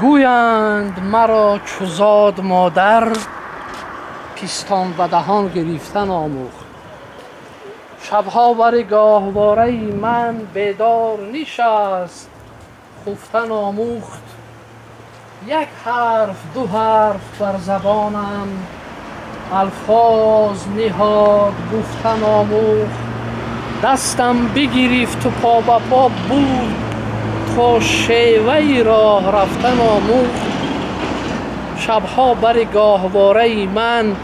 گویند مرا چو زاد مادر، پیستان و دهان گریفتن آموخت. شبها بر گاهواره من، بیدار نشست خفتن آموخت. یک حرف دو حرف بر زبانم، الفاظ نهاد گفتن آموخت. دستم بگرفت و پا به پا بود، تا شیوه راه رفتن آموخت. شبها بر گاهواره من،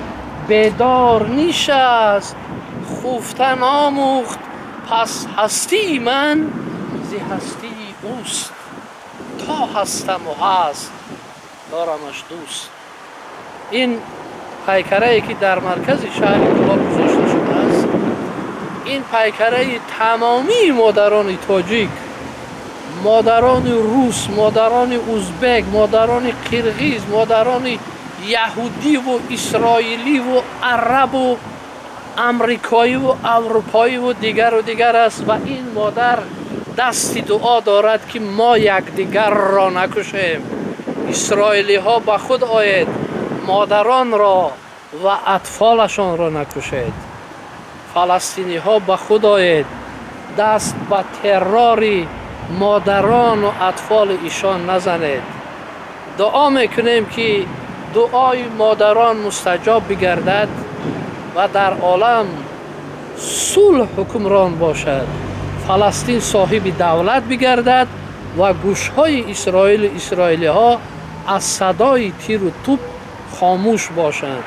بیدار نشست خفتن آموخت. پس هستی من ز هستی اوست، تا هستم و هست دارمش دوست. این پیکره که در مرکز شهر کلاب گذاشته شده است، این پیکره تمامی مادران تاجیک، مادران روس، مادران ازبک، مادران قرغیز، مادران یهودی و اسرائیلی و عرب و امریکایی و اروپایی و دیگر است. و این مادر دستی دعا دارد که ما یکدیگر را نکشیم. اسرائیلی ها به خود آید، مادران را و اطفالشان را نکشید. فلسطینی ها به خود آید، دست به ترور مادران و اطفال ایشان نزنید. دعا میکنیم که دعای مادران مستجاب بگردد و در عالم صلح حکمران باشد. فلسطین صاحب دولت بگردد و گوشهای اسرائیلی ها از صدای تیر و توپ خاموش باشند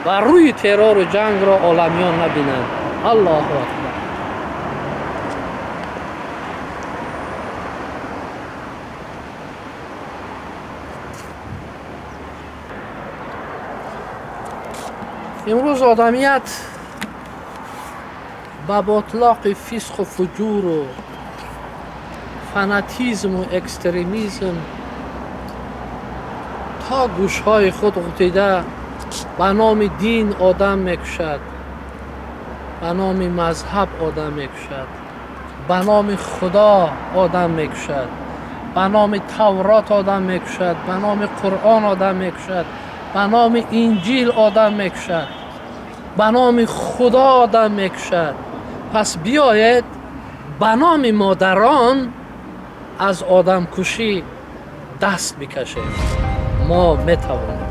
و روی ترور و جنگ را عالمیان نبینند. الله اکبر. امروز آدمیت با باطلاق فسق و فجور و فناتیزم و اکستریمیزم تا گوشهای خود غطیده به نام دین آدم میکشد، به نام مذهب آدم میکشد، به نام خدا آدم میکشد، به نام تورات آدم میکشد، به نام قرآن آدم میکشد، به نام انجیل آدم میکشد، به نام خدا آدم میکشد. پس بیاید به نام مادران از آدم کشی دست بکشیم. ما میتوانیم.